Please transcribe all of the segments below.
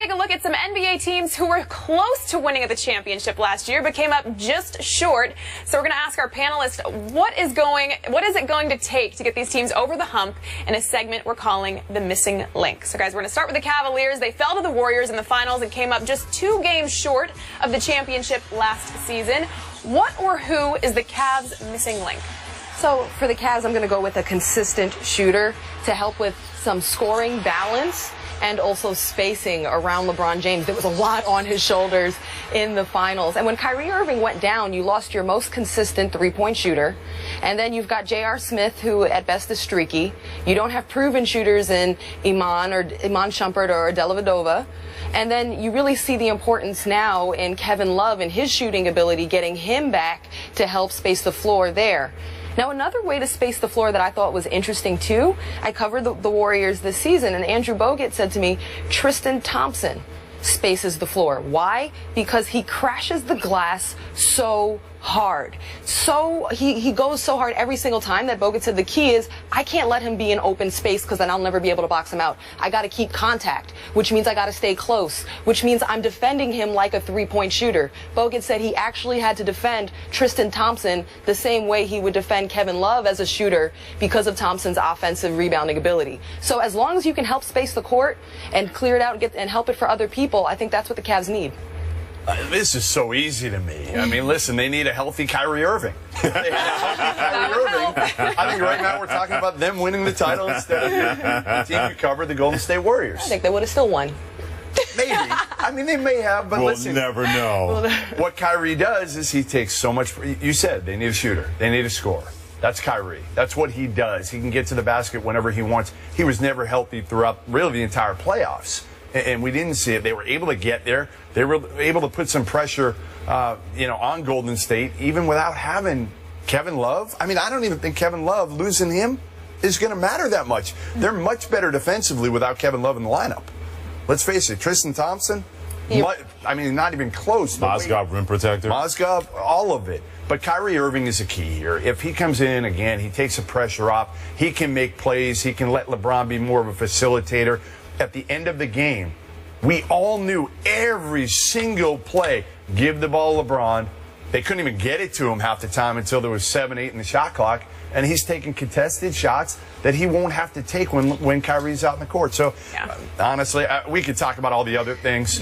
take a look at some NBA teams who were close to winning at the championship last year but came up just short. So we're going to ask our panelists what is it going to take to get these teams over the hump in a segment we're calling the missing link. So guys, we're going to start with the Cavaliers. They fell to the Warriors in the finals and came up just 2 games short of the championship last season. What or who is the Cavs' missing link? So for the Cavs, I'm going to go with a consistent shooter to help with some scoring balance and also spacing around LeBron James. There was a lot on his shoulders in the finals. And when Kyrie Irving went down, you lost your most consistent three-point shooter. And then you've got J.R. Smith, who at best is streaky. You don't have proven shooters in Iman Shumpert or Dellavedova. And then you really see the importance now in Kevin Love and his shooting ability, getting him back to help space the floor there. Now, another way to space the floor that I thought was interesting, too, I covered the Warriors this season, and Andrew Bogut said to me, Tristan Thompson spaces the floor. Why? Because he crashes the glass so hard. So he goes so hard every single time that Bogut said the key is I can't let him be in open space because then I'll never be able to box him out. I got to keep contact, which means I got to stay close, which means I'm defending him like a three-point shooter. Bogut said he actually had to defend Tristan Thompson the same way he would defend Kevin Love as a shooter because of Thompson's offensive rebounding ability. So as long as you can help space the court and clear it out and help it for other people, I think that's what the Cavs need. This is so easy to me. I mean, listen, they need a healthy Kyrie Irving. They need a healthy Kyrie Irving. I think right now we're talking about them winning the title instead of the team who covered the Golden State Warriors. I think they would have still won. Maybe. I mean, they may have, but listen. We'll never know. What Kyrie does is he takes so much. You said they need a shooter. They need a scorer. That's Kyrie. That's what he does. He can get to the basket whenever he wants. He was never healthy throughout really the entire playoffs. And we didn't see it. They were able to get there. They were able to put some pressure, on Golden State, even without having Kevin Love. I mean, I don't even think Kevin Love, losing him, is going to matter that much. They're much better defensively without Kevin Love in the lineup. Let's face it, Tristan Thompson, not even close. Mozgov, rim protector. Mozgov, all of it. But Kyrie Irving is a key here. If he comes in, again, he takes the pressure off. He can make plays. He can let LeBron be more of a facilitator. At the end of the game, we all knew every single play, give the ball to LeBron. They couldn't even get it to him half the time until there was 7-8 in the shot clock. And he's taking contested shots that he won't have to take when Kyrie's out in the court. So, honestly, we could talk about all the other things.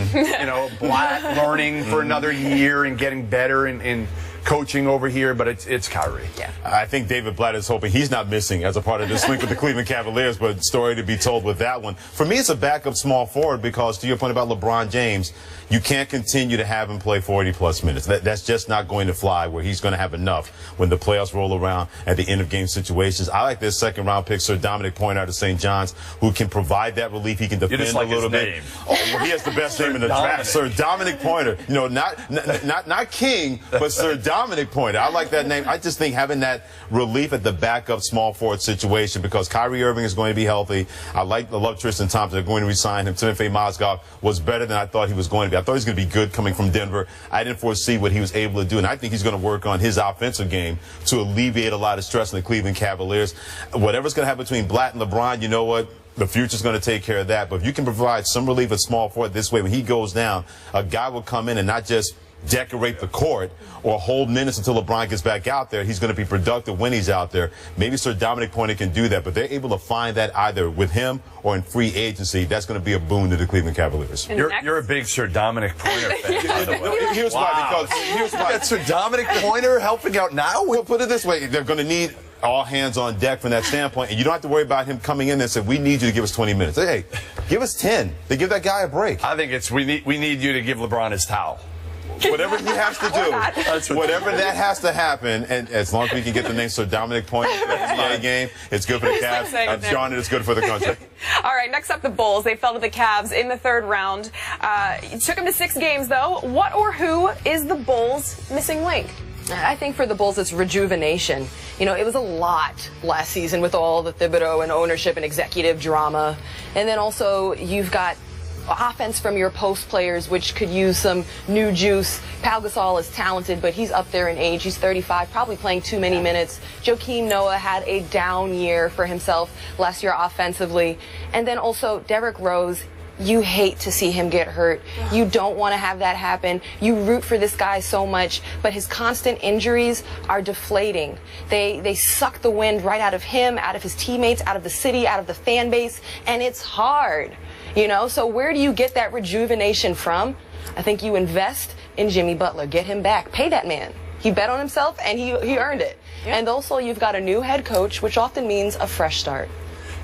Blatt learning for another year and getting better in coaching over here, but it's Kyrie. Yeah. I think David Blatt is hoping he's not missing as a part of this link with the Cleveland Cavaliers, but story to be told with that one. For me, it's a backup small forward because, to your point about LeBron James, you can't continue to have him play 40-plus minutes. That's just not going to fly where he's going to have enough when the playoffs roll around at the end-of-game situations. I like this second-round pick, Sir Dominic Pointer out of St. John's, who can provide that relief. He can defend a little bit. Oh, well, he has the best name in the draft, Sir Dominic Pointer. Not King, but Sir Dominic Pointer. I like that name. I just think having that relief at the backup small forward situation because Kyrie Irving is going to be healthy. I love Tristan Thompson. They're going to resign him. Timothy Mozgov was better than I thought he was going to be. I thought he was going to be good coming from Denver. I didn't foresee what he was able to do, and I think he's going to work on his offensive game to alleviate a lot of stress in the Cleveland Cavaliers. Whatever's going to happen between Blatt and LeBron, you know what? The future's going to take care of that. But if you can provide some relief at small forward this way, when he goes down, a guy will come in and not just decorate the court or hold minutes until LeBron gets back out there. He's going to be productive when he's out there. Maybe Sir Dominic Pointer can do that, but they're able to find that either with him or in free agency. That's going to be a boon to the Cleveland Cavaliers. You're a big Sir Dominic Pointer fan, by the way. Here's why. Got Sir Dominic Pointer helping out now? We'll put it this way. They're going to need all hands on deck from that standpoint, and you don't have to worry about him coming in and saying, we need you to give us 20 minutes. Hey, give us 10. They give that guy a break. I think it's we need you to give LeBron his towel. Whatever he has to do, whatever that has to happen, and as long as we can get the name Sir Dominic Pointer in the NBA game, it's good for the Cavs. I'm John, and it's good for the country. All right, next up, the Bulls. They fell to the Cavs in the 3rd round. It took them to 6 games, though. What or who is the Bulls' missing link? I think for the Bulls, it's rejuvenation. It was a lot last season with all the Thibodeau and ownership and executive drama. And then also you've got offense from your post players, which could use some new juice. Pau Gasol is talented, but he's up there in age. He's 35, probably playing too many minutes. Joakim Noah had a down year for himself last year offensively. And then also Derrick Rose, you hate to see him get hurt. You don't want to have that happen. You root for this guy so much, but his constant injuries are deflating. They suck the wind right out of him, out of his teammates, out of the city, out of the fan base, and it's hard, you know? So where do you get that rejuvenation from? I think you invest in Jimmy Butler. Get him back. Pay that man. He bet on himself, and he earned it. Yeah. And also, you've got a new head coach, which often means a fresh start.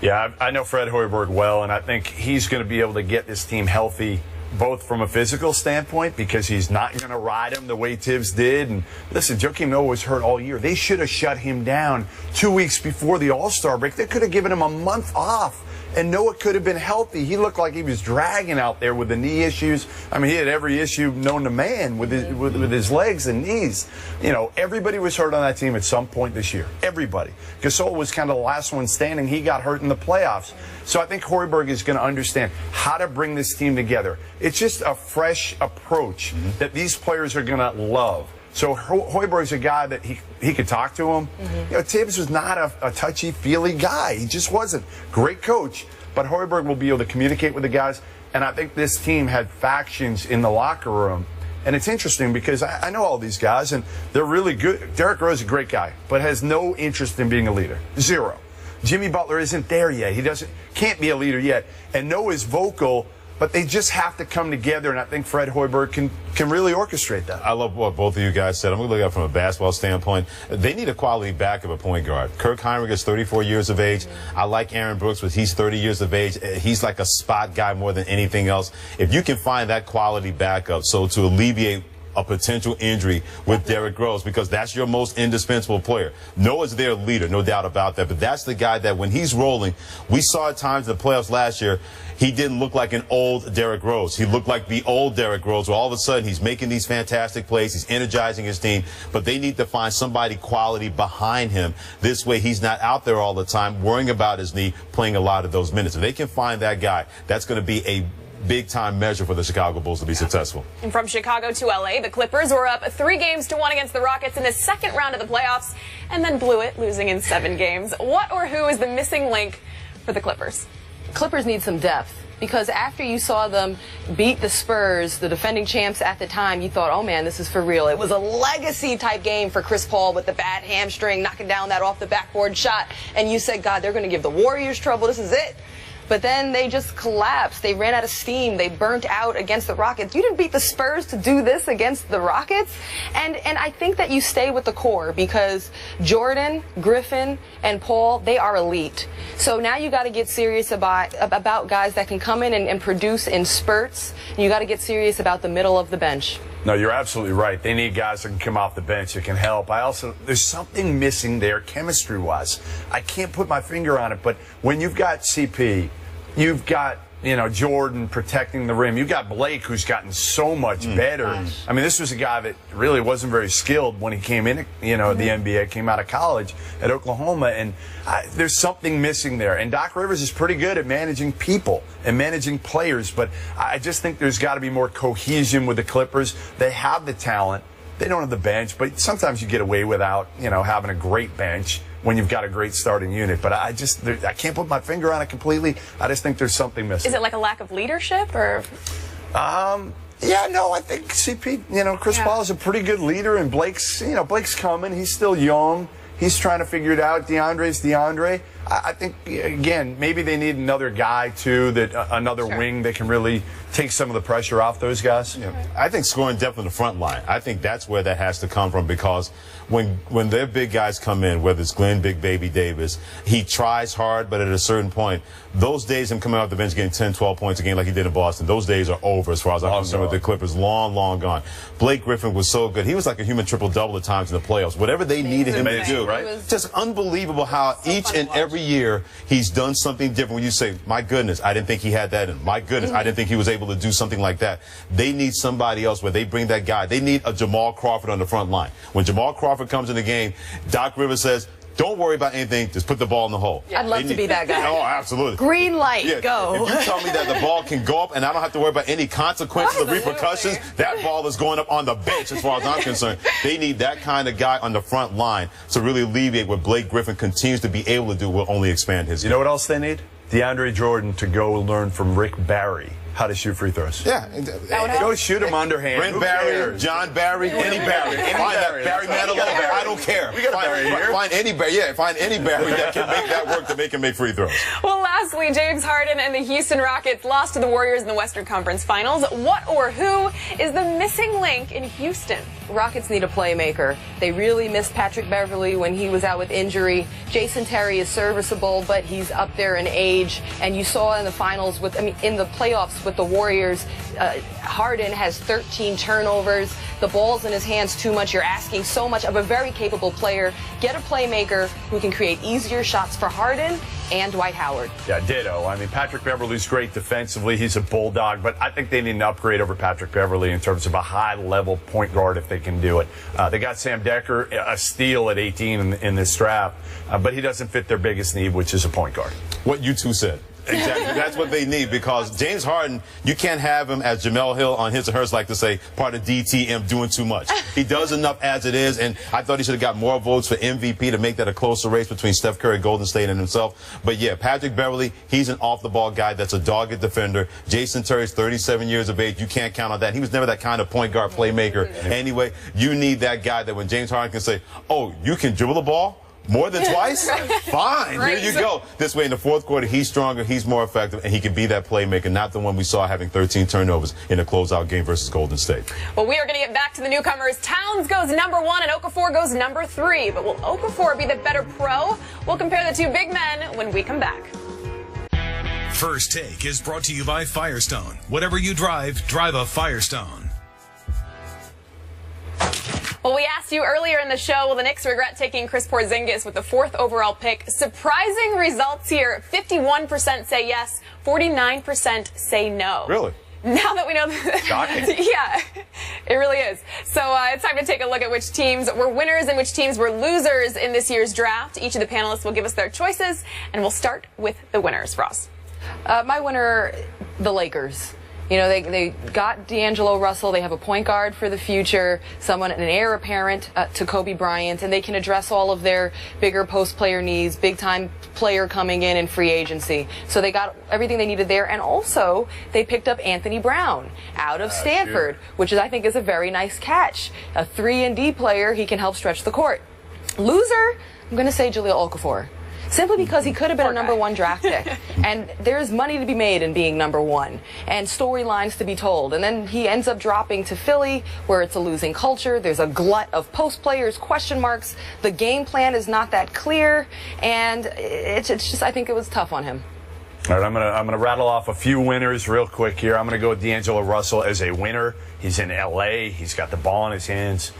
Yeah, I know Fred Hoiberg well, and I think he's going to be able to get this team healthy, both from a physical standpoint, because he's not going to ride him the way Tibbs did. And listen, Joakim Noah was hurt all year. They should have shut him down 2 weeks before the All-Star break. They could have given him a month off, and Noah could have been healthy. He looked like he was dragging out there with the knee issues. I mean, he had every issue known to man with his legs and knees. You know, everybody was hurt on that team at some point this year. Everybody. Gasol was kind of the last one standing. He got hurt in the playoffs. So I think Hoiberg is going to understand how to bring this team together. It's just a fresh approach that these players are going to love. So Hoiberg's a guy that he could talk to him. You know, Tibbs was not a touchy-feely guy. He just wasn't. Great coach, but Hoiberg will be able to communicate with the guys. And I think this team had factions in the locker room. And it's interesting because I know all these guys, and they're really good. Derrick Rose is a great guy, but has no interest in being a leader. Zero. Jimmy Butler isn't there yet. He can't be a leader yet. And Noah's vocal, but they just have to come together, and I think Fred Hoiberg can really orchestrate that. I love what both of you guys said. I'm going to look at it from a basketball standpoint. They need a quality back of a point guard. Kirk Hinrich is 34 years of age. I like Aaron Brooks, but he's 30 years of age. He's like a spot guy more than anything else. If you can find that quality backup, so to alleviate a potential injury with Derrick Rose, because that's your most indispensable player. Noah's their leader, no doubt about that, but that's the guy that when he's rolling, we saw at times in the playoffs last year, he didn't look like an old Derrick Rose. He looked like the old Derrick Rose, where all of a sudden he's making these fantastic plays, he's energizing his team, but they need to find somebody quality behind him. This way he's not out there all the time worrying about his knee, playing a lot of those minutes. If they can find that guy, that's going to be a big-time measure for the Chicago Bulls to be successful. And from Chicago to L.A., the Clippers were up 3-1 against the Rockets in the second round of the playoffs and then blew it, losing in 7 games. What or who is the missing link for the Clippers? Clippers need some depth, because after you saw them beat the Spurs, the defending champs at the time, you thought, oh man, this is for real. It was a legacy type game for Chris Paul with the bad hamstring, knocking down that off the backboard shot, and you said, God, they're going to give the Warriors trouble. This is it. But then they just collapsed. They ran out of steam. They burnt out against the Rockets. You didn't beat the Spurs to do this against the Rockets. And I think that you stay with the core, because Jordan, Griffin, and Paul, they are elite. So now you got to get serious about guys that can come in and produce in spurts. You got to get serious about the middle of the bench. No, you're absolutely right. They need guys that can come off the bench that can help. There's something missing there chemistry-wise. I can't put my finger on it, but when you've got CP, you've got, you know, Jordan protecting the rim. You've got Blake, who's gotten so much better. I mean, this was a guy that really wasn't very skilled when he came in, you know, the NBA, came out of college at Oklahoma, and there's something missing there. And Doc Rivers is pretty good at managing people and managing players, but I just think there's got to be more cohesion with the Clippers. They have the talent. They don't have the bench, but sometimes you get away without, you know, having a great bench when you've got a great starting unit. But I can't put my finger on it completely. I just think there's something missing. Is it like a lack of leadership, or? Yeah, no, I think CP, you know, Chris Paul is a pretty good leader, and Blake's coming. He's still young. He's trying to figure it out. DeAndre's DeAndre. I think, again, maybe they need another guy, too, another wing that can really take some of the pressure off those guys. Yeah. I think scoring depth in the front line, I think that's where that has to come from, because when their big guys come in, whether it's Glenn Big Baby Davis, he tries hard, but at a certain point, those days him coming off the bench getting 10, 12 points a game like he did in Boston, those days are over as far as I'm concerned with the Clippers. Long, long gone. Blake Griffin was so good. He was like a human triple-double at times in the playoffs. Whatever they needed him to do, right? Just unbelievable how each and every year he's done something different. When you say, my goodness, I didn't think he had that in. My goodness, I didn't think he was able to do something like that. They need somebody else where they bring that guy. They need a Jamal Crawford on the front line. When Jamal Crawford comes in the game, Doc Rivers says, don't worry about anything. Just put the ball in the hole. I'd love to be that guy. Oh, absolutely. Green light, go. If you tell me that the ball can go up and I don't have to worry about any consequences or repercussions, that ball is going up on the bench as far as I'm concerned. They need that kind of guy on the front line to really alleviate what Blake Griffin continues to be able to do will only expand his game. You know what else they need? DeAndre Jordan to go learn from Rick Barry how to shoot free throws. Yeah. Go shoot him underhand. Rick Barry, John Barry, any Barry. Find that Barry Manilow. I don't care. We got a Barry here. Find any Barry. Yeah, find any Barry that can make that work to make him make free throws. Well, lastly, James Harden and the Houston Rockets lost to the Warriors in the Western Conference Finals. What or who is the missing link in Houston? Rockets need a playmaker. They really missed Patrick Beverley when he was out with injury. Jason Terry is serviceable, but he's up there in age. And you saw in the finals in the playoffs with the Warriors, Harden has 13 turnovers. The ball's in his hands too much. You're asking so much of a very capable player. Get a playmaker who can create easier shots for Harden and Dwight Howard. Yeah, ditto. I mean, Patrick Beverley's great defensively. He's a bulldog, but I think they need an upgrade over Patrick Beverley in terms of a high-level point guard if they can do it. They got Sam Decker, a steal at 18 in this draft, but he doesn't fit their biggest need, which is a point guard. What you two said. Exactly. That's what they need, because James Harden, you can't have him, as Jamel Hill on his and hers like to say, part of DTM, doing too much. He does enough as it is, and I thought he should have got more votes for MVP to make that a closer race between Steph Curry, Golden State, and himself. But yeah, Patrick Beverley, he's an off-the-ball guy that's a dogged defender. Jason Terry's 37 years of age. You can't count on that. He was never that kind of point guard playmaker. Anyway, you need that guy that when James Harden can say, oh, you can dribble the ball more than twice? Fine. Here you go. This way, in the fourth quarter, he's stronger, he's more effective, and he can be that playmaker, not the one we saw having 13 turnovers in a closeout game versus Golden State. Well, we are going to get back to the newcomers. Towns goes #1 and Okafor goes #3. But will Okafor be the better pro? We'll compare the two big men when we come back. First Take is brought to you by Firestone. Whatever you drive, drive a Firestone. Well, we asked you earlier in the show, will the Knicks regret taking Chris Porzingis with the 4th overall pick? Surprising results here. 51% say yes, 49% say no. Really? Now that we know that, Shocking. yeah, it really is. So it's time to take a look at which teams were winners and which teams were losers in this year's draft. Each of the panelists will give us their choices, and we'll start with the winners. Ross. My winner, the Lakers. You know, they got D'Angelo Russell. They have a point guard for the future, an heir apparent to Kobe Bryant, and they can address all of their bigger post-player needs, big-time player coming in free agency. So they got everything they needed there, and also they picked up Anthony Brown out of Stanford, which I think is a very nice catch. A 3-and-D player, he can help stretch the court. Loser, I'm going to say Jahlil Okafor. Simply because he could have been a #1 draft pick. And there's money to be made in being #1 and storylines to be told. And then he ends up dropping to Philly, where it's a losing culture. There's a glut of post players, question marks. The game plan is not that clear. And it's just, I think it was tough on him. All right, I'm gonna rattle off a few winners real quick here. I'm gonna go with D'Angelo Russell as a winner. He's in LA. He's got the ball in his hands.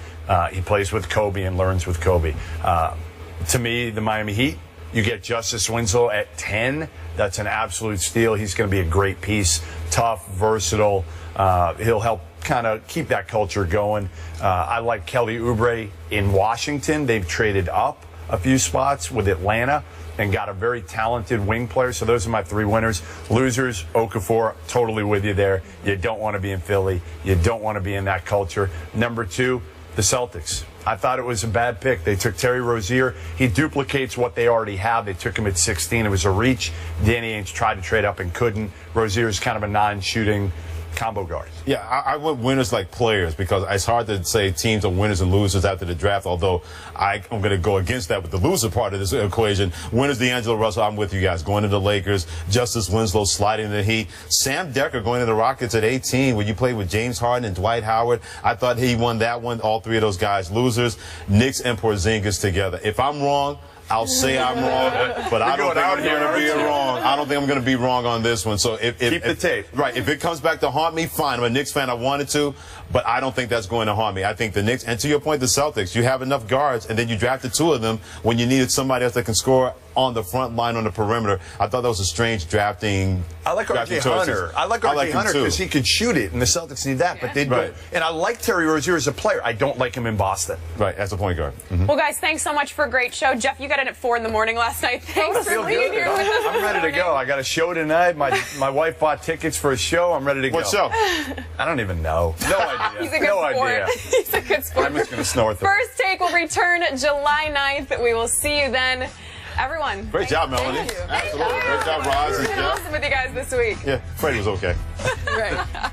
He plays with Kobe and learns with Kobe. To me, the Miami Heat. You get Justice Winslow at 10. That's an absolute steal. He's going to be a great piece. Tough, versatile. He'll help kind of keep that culture going. I like Kelly Oubre in Washington. They've traded up a few spots with Atlanta and got a very talented wing player. So those are my 3 winners. Losers, Okafor, totally with you there. You don't want to be in Philly. You don't want to be in that culture. #2, the Celtics. I thought it was a bad pick. They took Terry Rozier. He duplicates what they already have. They took him at 16. It was a reach. Danny Ainge tried to trade up and couldn't. Rozier is kind of a non-shooting combo guard. Yeah, I went winners like players, because it's hard to say teams are winners and losers after the draft, although I'm going to go against that with the loser part of this equation. Winners, D'Angelo Russell, I'm with you guys. Going to the Lakers, Justice Winslow sliding in the Heat. Sam Decker going to the Rockets at 18, where you played with James Harden and Dwight Howard. I thought he won that one. All 3 of those guys losers. Knicks and Porzingis together. If I'm wrong, I'll say I'm wrong, but I don't think I'm going to be wrong. I don't think I'm going to be wrong on this one. So if keep the tape. Right. If it comes back to haunt me, fine. I'm a Knicks fan. I wanted to, but I don't think that's going to haunt me. I think the Knicks, and to your point, the Celtics, you have enough guards, and then you drafted 2 of them when you needed somebody else that can score on the front line on the perimeter. I thought that was a strange drafting. I like R.J. Hunter. I like R.J. Hunter because he could shoot it, and the Celtics need that. But they don't. And I like Terry Rozier as a player. I don't like him in Boston. Right, as a point guard. Well, guys, thanks so much for a great show. Jeff, you got in at 4 in the morning last night. Thanks for being here with us. I'm ready to go. I got a show tonight. My wife bought tickets for a show. I'm ready to go. What show? I don't even know. No idea. He's a good sport. He's a good sport. I'm just going to snore through. First Take will return July 9th. We will see you then. Everyone. Great job, Melanie. Thank you. Absolutely. Great job, Roz. It's been awesome with you guys this week. Yeah, Freddie was okay. Right.